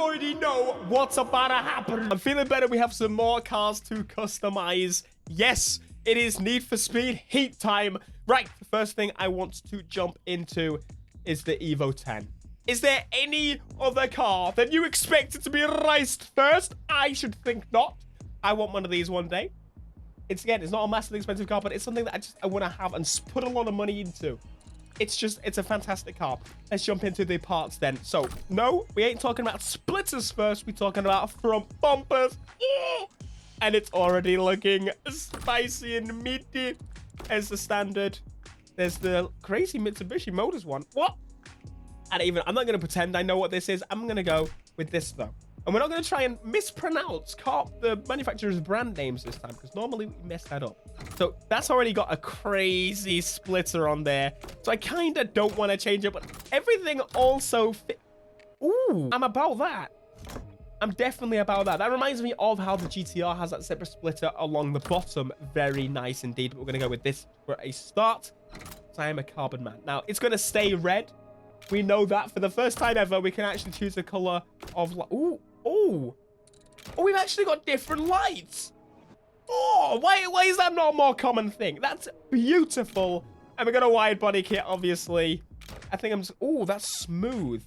already know what's about to happen. I'm feeling better. We have some more cars to customize. Yes, it is Need for Speed Heat time. Right, the first thing I want to jump into is the Evo 10. Is there any other car that you expected to be raced first? I should think not. I want one of these one day. It's not a massively expensive car, but it's something that I want to have and put a lot of money into. It's a fantastic car. Let's jump into the parts then. So, no, we ain't talking about splitters first. We're talking about front bumpers. And it's already looking spicy and meaty. There's the standard. There's the crazy Mitsubishi Motors one. What? I'm not going to pretend I know what this is. I'm going to go with this, though. And we're not going to try and mispronounce the manufacturer's brand names this time, because normally we mess that up. So that's already got a crazy splitter on there. So I kind of don't want to change it, but everything also fit. Ooh, I'm about that. I'm definitely about that. That reminds me of how the GTR has that separate splitter along the bottom. Very nice indeed. But we're going to go with this for a start. So I am a carbon man. Now, it's going to stay red. We know that. For the first time ever, we can actually choose the color of... Ooh. Oh, we've actually got different lights. Oh, why is that not a more common thing? That's beautiful. And we got a wide body kit, obviously. I think I'm... Oh, that's smooth.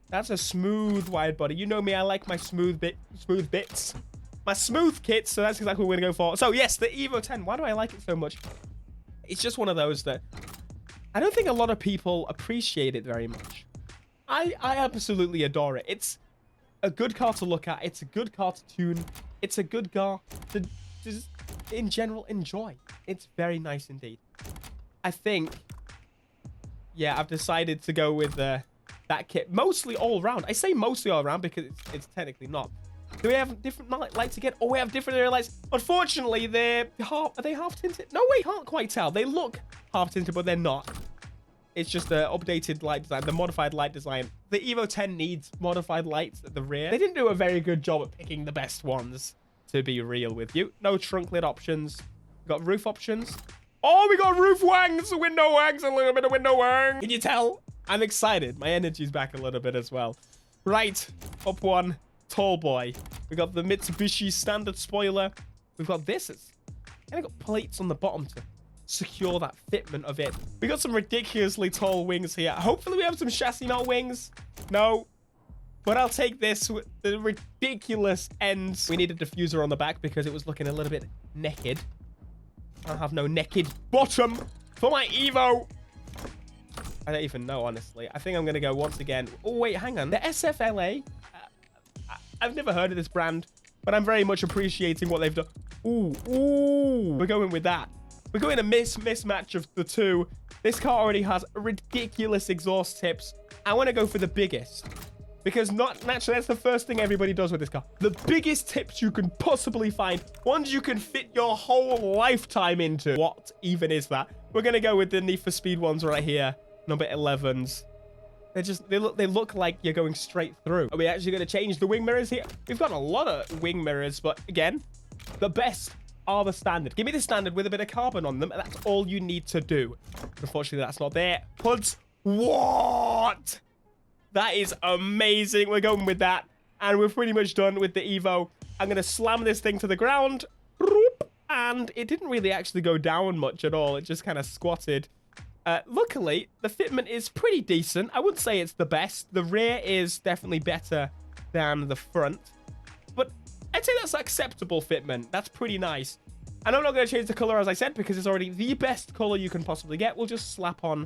That's a smooth wide body. You know me, I like my smooth bits. My smooth kits, so that's exactly what we're going to go for. So, yes, the Evo 10. Why do I like it so much? It's just one of those that... I don't think a lot of people appreciate it very much. I absolutely adore it. It's a good car to look at. It's a good car to tune. It's a good car to just, in general, enjoy. It's very nice indeed. I think, yeah, I've decided to go with that kit. Mostly all around. I say mostly all around because it's technically not. Do we have different lights again? Oh, we have different area lights. Unfortunately, are they half tinted? No, wait, can't quite tell. They look half tinted, but they're not. It's just the updated light design, the modified light design. The Evo 10 needs modified lights at the rear. They didn't do a very good job at picking the best ones, to be real with you. No trunk lid options. We got roof options. Oh, we got roof wangs, window wangs, a little bit of window wang. Can you tell? I'm excited. My energy's back a little bit as well. Right, up one, tall boy. We got the Mitsubishi standard spoiler. We've got this. It's kind of got plates on the bottom to secure that fitment of it. We got some ridiculously tall wings here. Hopefully we have some chassis mount wings. No, but I'll take this with the ridiculous ends. We need a diffuser on the back because it was looking a little bit naked. I don't have no naked bottom for my Evo. I don't even know, honestly. I think I'm going to go once again. Oh, wait, hang on. The SFLA. I've never heard of this brand, but I'm very much appreciating what they've done. Ooh. We're going with that. We're going a mismatch of the two. This car already has ridiculous exhaust tips. I want to go for the biggest. Because naturally, that's the first thing everybody does with this car. The biggest tips you can possibly find. Ones you can fit your whole lifetime into. What even is that? We're going to go with the Need for Speed ones right here. Number 11s. They look like you're going straight through. Are we actually going to change the wing mirrors here? We've got a lot of wing mirrors, but again, the best are the standard. Give me the standard with a bit of carbon on them, and that's all you need to do. Unfortunately, that's not there. Hoods. What? That is amazing. We're going with that, and we're pretty much done with the Evo. I'm going to slam this thing to the ground, and it didn't really actually go down much at all. It just kind of squatted. Luckily, the fitment is pretty decent. I wouldn't say it's the best. The rear is definitely better than the front, but I'd say that's acceptable fitment. That's pretty nice. And I'm not going to change the color, as I said, because it's already the best color you can possibly get. We'll just slap on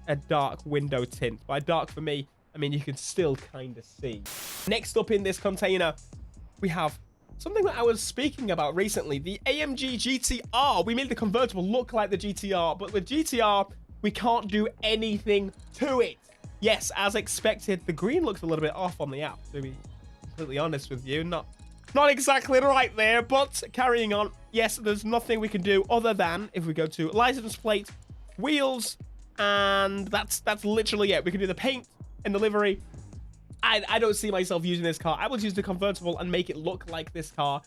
a dark window tint. By dark for me, I mean you can still kind of see. Next up in this container, we have something that I was speaking about recently, the AMG GTR. We made the convertible look like the GTR, but with GTR, we can't do anything to it. Yes, as expected, the green looks a little bit off on the app, to be completely honest with you. Not exactly right there, but carrying on. Yes, there's nothing we can do other than if we go to license plate, wheels, and that's literally it. We can do the paint and the livery. I don't see myself using this car. I would use the convertible and make it look like this car.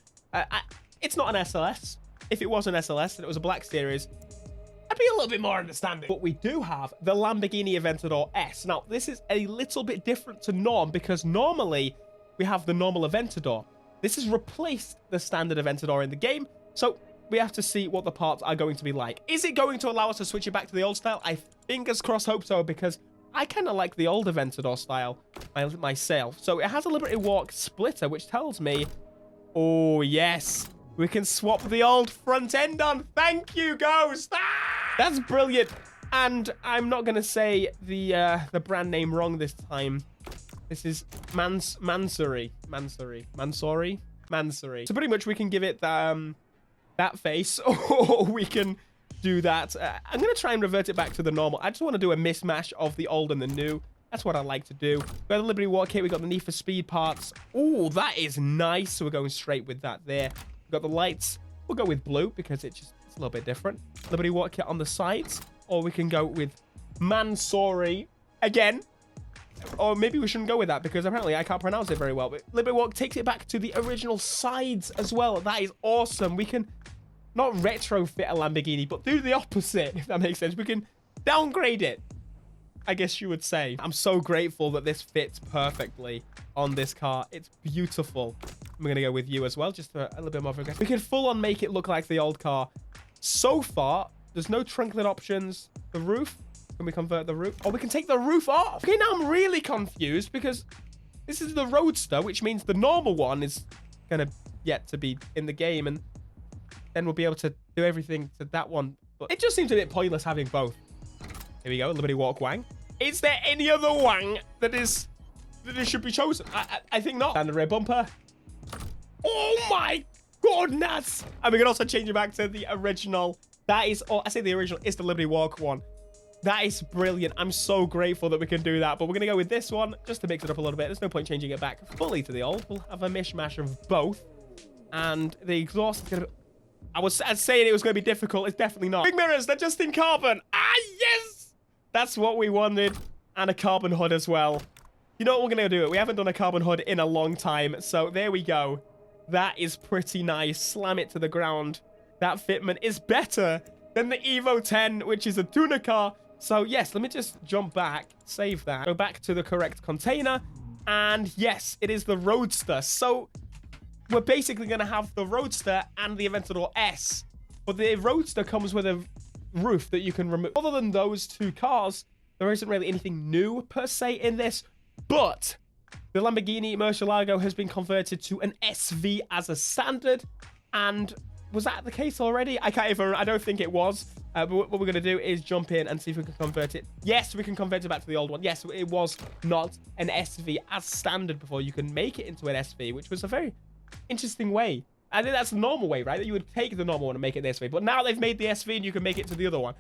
It's not an SLS. If it was an SLS and it was a black series, I'd be a little bit more understanding. But we do have the Lamborghini Aventador S. Now, this is a little bit different to norm because normally we have the normal Aventador. This has replaced the standard Aventador in the game, so we have to see what the parts are going to be like. Is it going to allow us to switch it back to the old style? I fingers crossed hope so, because I kind of like the old Aventador style myself. So it has a Liberty Walk splitter, which tells me, oh yes, we can swap the old front end on. Thank you, Ghost. Ah! That's brilliant. And I'm not going to say the brand name wrong this time. This is Mansory. So pretty much we can give it that face, or we can do that. I'm going to try and revert it back to the normal. I just want to do a mismatch of the old and the new. That's what I like to do. We've got the Liberty Walk kit. We've got the Need for Speed parts. Oh, that is nice. So we're going straight with that there. We've got the lights. We'll go with blue because it's a little bit different. Liberty Walk kit on the sides. Or we can go with Mansory again. Or maybe we shouldn't go with that because apparently I can't pronounce it very well. But Liberty Walk takes it back to the original sides as well. That is awesome. We can not retrofit a Lamborghini, but do the opposite, if that makes sense. We can downgrade it, I guess you would say. I'm so grateful that this fits perfectly on this car. It's beautiful. I'm going to go with you as well, just for a little bit more aggressive. We can full on make it look like the old car. So far, there's no trunk lid options. The roof, can we convert the roof? Oh, we can take the roof off. Okay, now I'm really confused because this is the Roadster, which means the normal one is going to yet to be in the game. And then we'll be able to do everything to that one. But it just seems a bit pointless having both. Here we go, Liberty Walk Wang. Is there any other Wang that should be chosen? I think not. And the rear bumper. Oh my goodness! And we can also change it back to the original. That is, I say the original, it's the Liberty Walk one. That is brilliant. I'm so grateful that we can do that. But we're going to go with this one just to mix it up a little bit. There's no point changing it back fully to the old. We'll have a mishmash of both. And the exhaust is going to be... I was saying it was going to be difficult. It's definitely not. Big mirrors, they're just in carbon. Ah, yes! That's what we wanted. And a carbon hood as well. You know what we're going to do? We haven't done a carbon hood in a long time. So there we go. That is pretty nice. Slam it to the ground. That fitment is better than the Evo 10, which is a tuner car. So yes, let me just jump back. Save that. Go back to the correct container. And yes, it is the Roadster. So we're basically going to have the Roadster and the Aventador S. But the Roadster comes with a roof that you can remove. Other than those two cars, there isn't really anything new per se in this. But the Lamborghini Murcielago has been converted to an SV as a standard. And was that the case already? I don't think it was. But what we're going to do is jump in and see if we can convert it. Yes, we can convert it back to the old one. Yes, it was not an SV as standard before. You can make it into an SV, which was a very interesting way. I think that's the normal way, right? That you would take the normal one and make it the SV. But now they've made the SV and you can make it to the other one,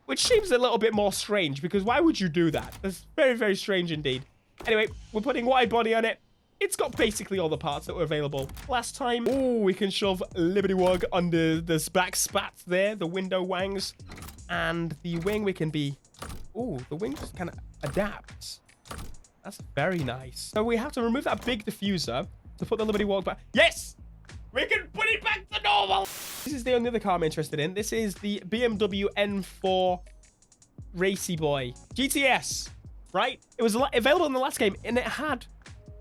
which seems a little bit more strange because why would you do that? That's very, very strange indeed. Anyway, we're putting wide body on it. It's got basically all the parts that were available last time. Oh, we can shove Liberty Walk under the back spats there, the window wangs. And the wing, we can be... Oh, the wing just kind of adapts. That's very nice. So we have to remove that big diffuser to put the Liberty Walk back. Yes! We can put it back to normal! This is the only other car I'm interested in. This is the BMW M4 Racy Boy GTS, right? It was available in the last game, and it had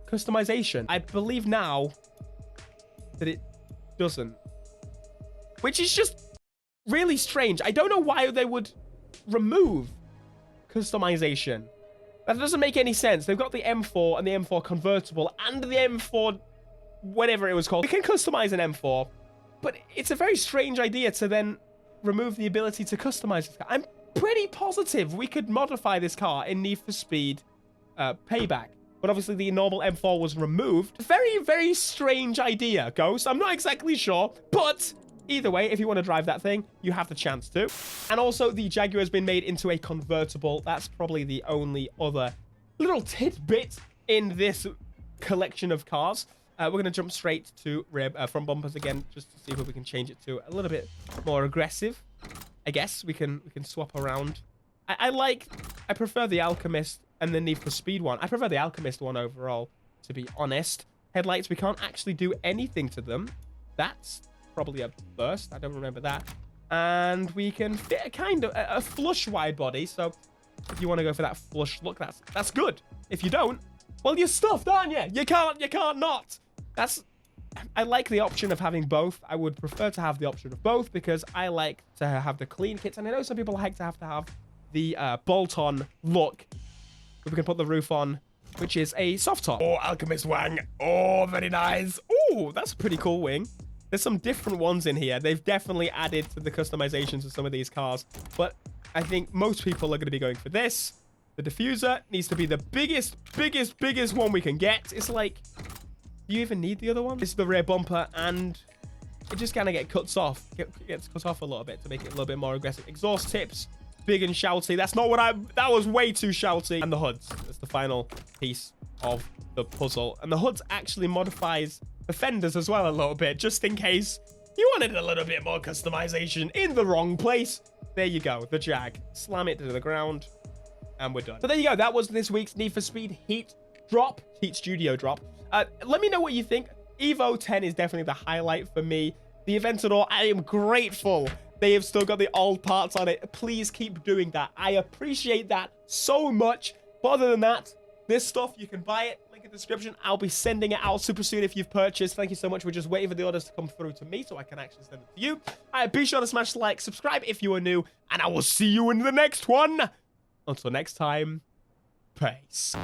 customization. I believe now that it doesn't, which is just really strange. I don't know why they would remove customization. That doesn't make any sense. They've got the M4 and the M4 convertible and the M4 whatever it was called. We can customize an M4, but it's a very strange idea to then remove the ability to customize this car. I'm pretty positive we could modify this car in Need for Speed Payback. But obviously the normal M4 was removed. Very, very strange idea, Ghost. I'm not exactly sure. But either way, if you want to drive that thing, you have the chance to. And also the Jaguar has been made into a convertible. That's probably the only other little tidbit in this collection of cars. We're going to jump straight to front bumpers again, just to see if we can change it to a little bit more aggressive. I guess we can swap around. I prefer the Alchemist and the Need for Speed one. I prefer the Alchemist one overall, to be honest. Headlights, we can't actually do anything to them. That's probably a burst. I don't remember that. And we can fit a kind of a flush wide body. So if you want to go for that flush look, that's good. If you don't, Well, you're stuffed, aren't you? You can't not. I like the option of having both. I would prefer to have the option of both because I like to have the clean kits. And I know some people like to have the bolt-on look. We can put the roof on, which is a soft top. Oh, Alchemist Wang. Oh, very nice. Oh, that's a pretty cool wing. There's some different ones in here. They've definitely added to the customizations of some of these cars. But I think most people are going to be going for this. The diffuser needs to be the biggest one we can get. It's like, do you even need the other one? This is the rear bumper, and it just kind of gets cut off a little bit to make it a little bit more aggressive. Exhaust tips, big and shouty. That's not what that was way too shouty. And the hoods. That's the final piece of the puzzle. And the hoods actually modifies the fenders as well a little bit, just in case you wanted a little bit more customization in the wrong place. There you go, the Jag. Slam it to the ground, and we're done. So there you go. That was this week's Need for Speed Heat Studio drop. Let me know what you think. Evo 10 is definitely the highlight for me. The Aventador, I am grateful they have still got the old parts on it. Please keep doing that. I appreciate that so much. But other than that, this stuff, you can buy it. Link in the description. I'll be sending it out super soon if you've purchased. Thank you so much. We're just waiting for the orders to come through to me so I can actually send it to you. Be sure to smash the like, subscribe if you are new, and I will see you in the next one. Until next time, peace.